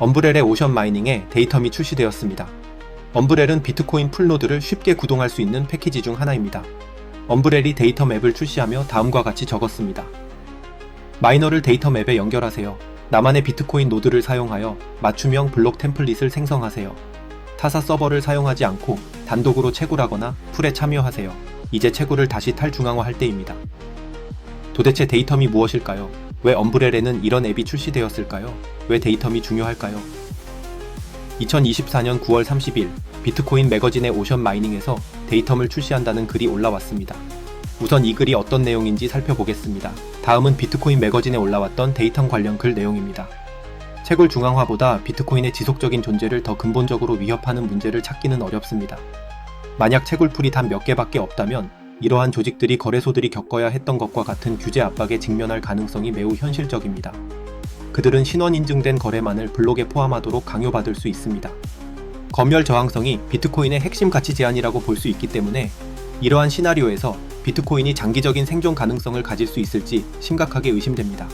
엄브렐의 오션 마이닝에 데이텀이 출시되었습니다. 엄브렐은 비트코인 풀노드를 쉽게 구동할 수 있는 패키지 중 하나입니다. 엄브렐이 데이텀 앱을 출시하며 다음과 같이 적었습니다. 마이너를 데이텀 앱에 연결하세요. 나만의 비트코인 노드를 사용하여 맞춤형 블록 템플릿을 생성하세요. 타사 서버를 사용하지 않고 단독으로 채굴하거나 풀에 참여하세요. 이제 채굴을 다시 탈중앙화할 때입니다. 도대체 데이텀이 무엇일까요? 왜 엄브렐에는 이런 앱이 출시되었을까요? 왜 데이텀이 중요할까요? 2024년 9월 30일 비트코인 매거진의 오션 마이닝에서 데이텀을 출시한다는 글이 올라왔습니다. 우선 이 글이 어떤 내용인지 살펴보겠습니다. 다음은 비트코인 매거진에 올라왔던 데이텀 관련 글 내용입니다. 채굴 중앙화보다 비트코인의 지속적인 존재를 더 근본적으로 위협하는 문제를 찾기는 어렵습니다. 만약 채굴풀이 단 몇 개밖에 없다면 이러한 조직들이 거래소들이 겪어야 했던 것과 같은 규제 압박에 직면할 가능성이 매우 현실적입니다. 그들은 신원 인증된 거래만을 블록에 포함하도록 강요받을 수 있습니다. 검열 저항성이 비트코인의 핵심 가치 제한이라고 볼 수 있기 때문에 이러한 시나리오에서 비트코인이 장기적인 생존 가능성을 가질 수 있을지 심각하게 의심됩니다.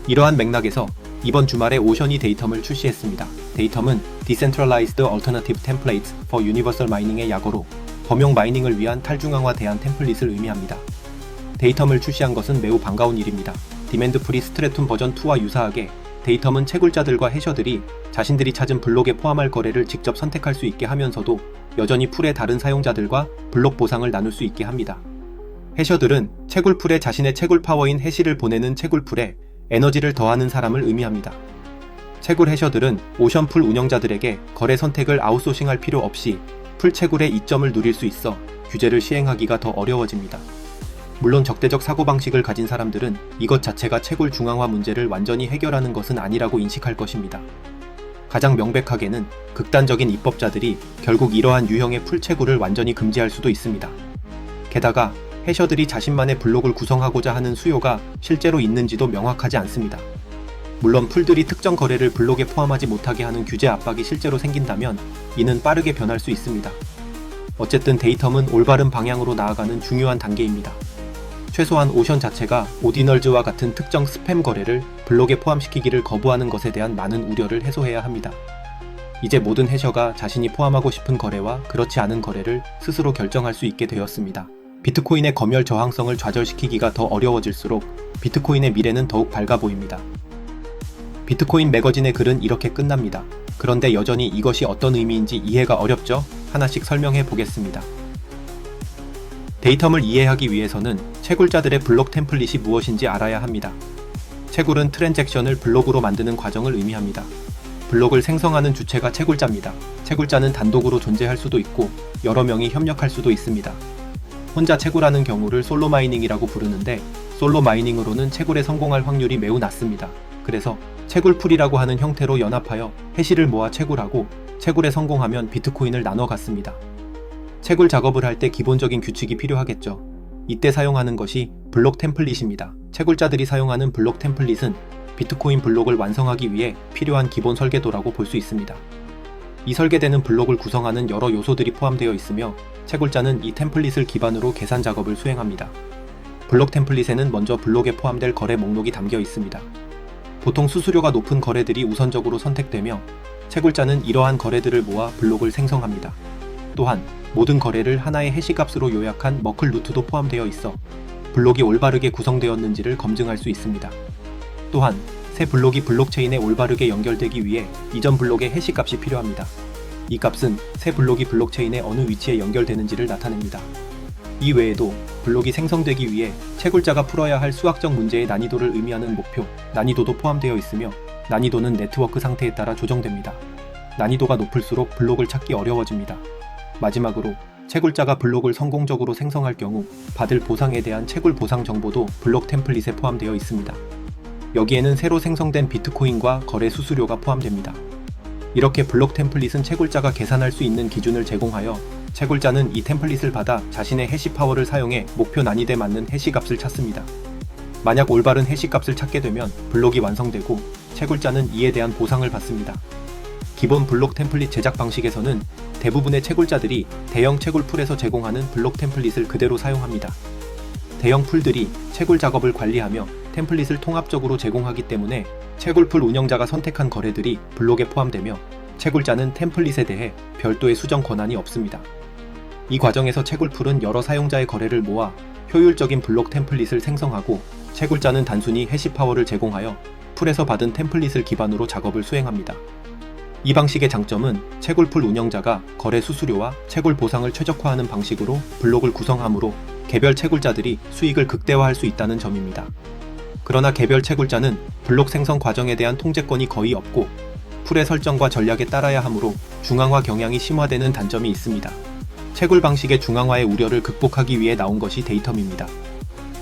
이러한 맥락에서 이번 주말에 오션이 데이텀을 출시했습니다. 데이텀은 Decentralized Alternative Templates for Universal Mining의 약어로 범용 마이닝을 위한 탈중앙화 대안 템플릿을 의미합니다. 데이텀을 출시한 것은 매우 반가운 일입니다. 디맨드 프리 스트래툼 버전 2와 유사하게 데이텀은 채굴자들과 해셔들이 자신들이 찾은 블록에 포함할 거래를 직접 선택할 수 있게 하면서도 여전히 풀의 다른 사용자들과 블록 보상을 나눌 수 있게 합니다. 해셔들은 채굴풀에 자신의 채굴 파워인 해시를 보내는 채굴풀에 에너지를 더하는 사람을 의미합니다. 채굴 해셔들은 오션풀 운영자들에게 거래 선택을 아웃소싱할 필요 없이 풀 채굴의 이점을 누릴 수 있어 규제를 시행하기가 더 어려워집니다. 물론 적대적 사고방식을 가진 사람들은 이것 자체가 채굴 중앙화 문제를 완전히 해결하는 것은 아니라고 인식할 것입니다. 가장 명백하게는 극단적인 입법자들이 결국 이러한 유형의 풀 채굴을 완전히 금지할 수도 있습니다. 게다가 해셔들이 자신만의 블록을 구성하고자 하는 수요가 실제로 있는지도 명확하지 않습니다. 물론 풀들이 특정 거래를 블록에 포함하지 못하게 하는 규제 압박이 실제로 생긴다면 이는 빠르게 변할 수 있습니다. 어쨌든 데이텀은 올바른 방향으로 나아가는 중요한 단계입니다. 최소한 오션 자체가 오디널즈와 같은 특정 스팸 거래를 블록에 포함시키기를 거부하는 것에 대한 많은 우려를 해소해야 합니다. 이제 모든 해셔가 자신이 포함하고 싶은 거래와 그렇지 않은 거래를 스스로 결정할 수 있게 되었습니다. 비트코인의 검열 저항성을 좌절시키기가 더 어려워질수록 비트코인의 미래는 더욱 밝아 보입니다. 비트코인 매거진의 글은 이렇게 끝납니다. 그런데 여전히 이것이 어떤 의미인지 이해가 어렵죠? 하나씩 설명해 보겠습니다. 데이텀을 이해하기 위해서는 채굴자들의 블록 템플릿이 무엇인지 알아야 합니다. 채굴은 트랜잭션을 블록으로 만드는 과정을 의미합니다. 블록을 생성하는 주체가 채굴자입니다. 채굴자는 단독으로 존재할 수도 있고 여러 명이 협력할 수도 있습니다. 혼자 채굴하는 경우를 솔로 마이닝이라고 부르는데 솔로 마이닝으로는 채굴에 성공할 확률이 매우 낮습니다. 그래서 채굴풀이라고 하는 형태로 연합하여 해시를 모아 채굴하고 채굴에 성공하면 비트코인을 나눠 갖습니다. 채굴 작업을 할 때 기본적인 규칙이 필요하겠죠. 이때 사용하는 것이 블록 템플릿입니다. 채굴자들이 사용하는 블록 템플릿은 비트코인 블록을 완성하기 위해 필요한 기본 설계도라고 볼 수 있습니다. 이 설계되는 블록을 구성하는 여러 요소들이 포함되어 있으며 채굴자는 이 템플릿을 기반으로 계산 작업을 수행합니다. 블록 템플릿에는 먼저 블록에 포함될 거래 목록이 담겨 있습니다. 보통 수수료가 높은 거래들이 우선적으로 선택되며 채굴자는 이러한 거래들을 모아 블록을 생성합니다. 또한 모든 거래를 하나의 해시값으로 요약한 머클 루트도 포함되어 있어 블록이 올바르게 구성되었는지를 검증할 수 있습니다. 또한 새 블록이 블록체인에 올바르게 연결되기 위해 이전 블록의 해시값이 필요합니다. 이 값은 새 블록이 블록체인의 어느 위치에 연결되는지를 나타냅니다. 이 외에도 블록이 생성되기 위해 채굴자가 풀어야 할 수학적 문제의 난이도를 의미하는 목표, 난이도도 포함되어 있으며 난이도는 네트워크 상태에 따라 조정됩니다. 난이도가 높을수록 블록을 찾기 어려워집니다. 마지막으로 채굴자가 블록을 성공적으로 생성할 경우 받을 보상에 대한 채굴 보상 정보도 블록 템플릿에 포함되어 있습니다. 여기에는 새로 생성된 비트코인과 거래 수수료가 포함됩니다. 이렇게 블록 템플릿은 채굴자가 계산할 수 있는 기준을 제공하여 채굴자는 이 템플릿을 받아 자신의 해시 파워를 사용해 목표 난이도에 맞는 해시 값을 찾습니다. 만약 올바른 해시 값을 찾게 되면 블록이 완성되고 채굴자는 이에 대한 보상을 받습니다. 기본 블록 템플릿 제작 방식에서는 대부분의 채굴자들이 대형 채굴 풀에서 제공하는 블록 템플릿을 그대로 사용합니다. 대형 풀들이 채굴 작업을 관리하며 템플릿을 통합적으로 제공하기 때문에 채굴풀 운영자가 선택한 거래들이 블록에 포함되며 채굴자는 템플릿에 대해 별도의 수정 권한이 없습니다. 이 과정에서 채굴풀은 여러 사용자의 거래를 모아 효율적인 블록 템플릿을 생성하고 채굴자는 단순히 해시파워를 제공하여 풀에서 받은 템플릿을 기반으로 작업을 수행합니다. 이 방식의 장점은 채굴풀 운영자가 거래 수수료와 채굴 보상을 최적화하는 방식으로 블록을 구성하므로 개별 채굴자들이 수익을 극대화할 수 있다는 점입니다. 그러나 개별 채굴자는 블록 생성 과정에 대한 통제권이 거의 없고 풀의 설정과 전략에 따라야 하므로 중앙화 경향이 심화되는 단점이 있습니다. 채굴 방식의 중앙화의 우려를 극복하기 위해 나온 것이 데이텀입니다.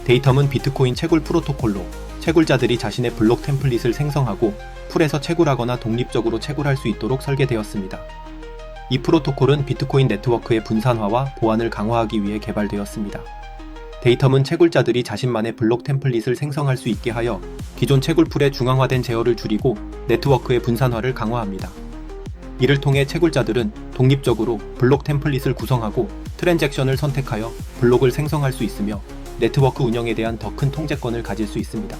데이텀은 비트코인 채굴 프로토콜로 채굴자들이 자신의 블록 템플릿을 생성하고 풀에서 채굴하거나 독립적으로 채굴할 수 있도록 설계되었습니다. 이 프로토콜은 비트코인 네트워크의 분산화와 보안을 강화하기 위해 개발되었습니다. 데이텀은 채굴자들이 자신만의 블록 템플릿을 생성할 수 있게 하여 기존 채굴풀의 중앙화된 제어를 줄이고 네트워크의 분산화를 강화합니다. 이를 통해 채굴자들은 독립적으로 블록 템플릿을 구성하고 트랜잭션을 선택하여 블록을 생성할 수 있으며 네트워크 운영에 대한 더 큰 통제권을 가질 수 있습니다.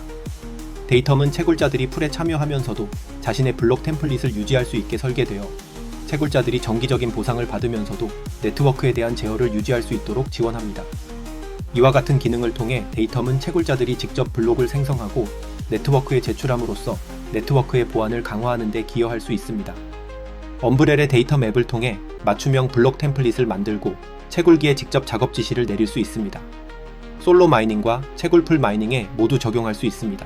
데이텀은 채굴자들이 풀에 참여하면서도 자신의 블록 템플릿을 유지할 수 있게 설계되어 채굴자들이 정기적인 보상을 받으면서도 네트워크에 대한 제어를 유지할 수 있도록 지원합니다. 이와 같은 기능을 통해 데이텀은 채굴자들이 직접 블록을 생성하고 네트워크에 제출함으로써 네트워크의 보안을 강화하는 데 기여할 수 있습니다. 엄브렐의 데이텀 앱을 통해 맞춤형 블록 템플릿을 만들고 채굴기에 직접 작업 지시를 내릴 수 있습니다. 솔로 마이닝과 채굴풀 마이닝에 모두 적용할 수 있습니다.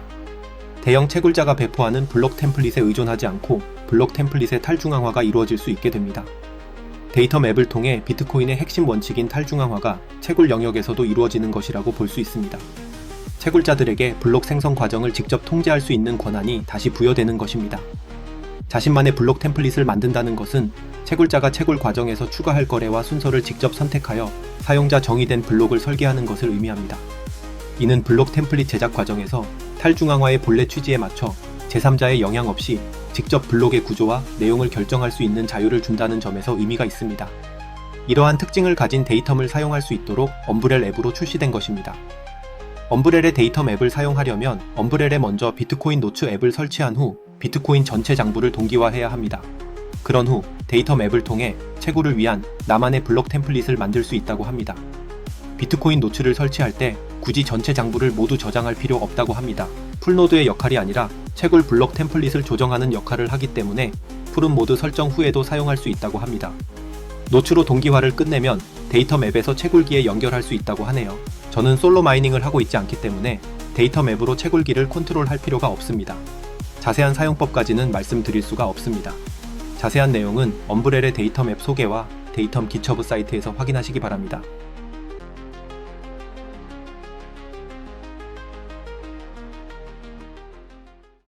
대형 채굴자가 배포하는 블록 템플릿에 의존하지 않고 블록 템플릿의 탈중앙화가 이루어질 수 있게 됩니다. 데이텀 앱을 통해 비트코인의 핵심 원칙인 탈중앙화가 채굴 영역에서도 이루어지는 것이라고 볼 수 있습니다. 채굴자들에게 블록 생성 과정을 직접 통제할 수 있는 권한이 다시 부여되는 것입니다. 자신만의 블록 템플릿을 만든다는 것은 채굴자가 채굴 과정에서 추가할 거래와 순서를 직접 선택하여 사용자 정의된 블록을 설계하는 것을 의미합니다. 이는 블록 템플릿 제작 과정에서 탈중앙화의 본래 취지에 맞춰 제3자의 영향 없이 직접 블록의 구조와 내용을 결정할 수 있는 자유를 준다는 점에서 의미가 있습니다. 이러한 특징을 가진 데이텀을 사용할 수 있도록 엄브렐 앱으로 출시된 것입니다. 엄브렐의 데이텀 앱을 사용하려면 엄브렐에 먼저 비트코인 노츠 앱을 설치한 후 비트코인 전체 장부를 동기화해야 합니다. 그런 후 데이텀 앱을 통해 채굴을 위한 나만의 블록 템플릿을 만들 수 있다고 합니다. 비트코인 노츠를 설치할 때 굳이 전체 장부를 모두 저장할 필요 없다고 합니다. 풀노드의 역할이 아니라 채굴 블록 템플릿을 조정하는 역할을 하기 때문에 풀은 모드 설정 후에도 사용할 수 있다고 합니다. 노츠로 동기화를 끝내면 데이텀 앱에서 채굴기에 연결할 수 있다고 하네요. 저는 솔로 마이닝을 하고 있지 않기 때문에 데이텀 앱으로 채굴기를 컨트롤할 필요가 없습니다. 자세한 사용법까지는 말씀드릴 수가 없습니다. 자세한 내용은 엄브렐의 데이텀 앱 소개와 데이텀 기처브 사이트에서 확인하시기 바랍니다.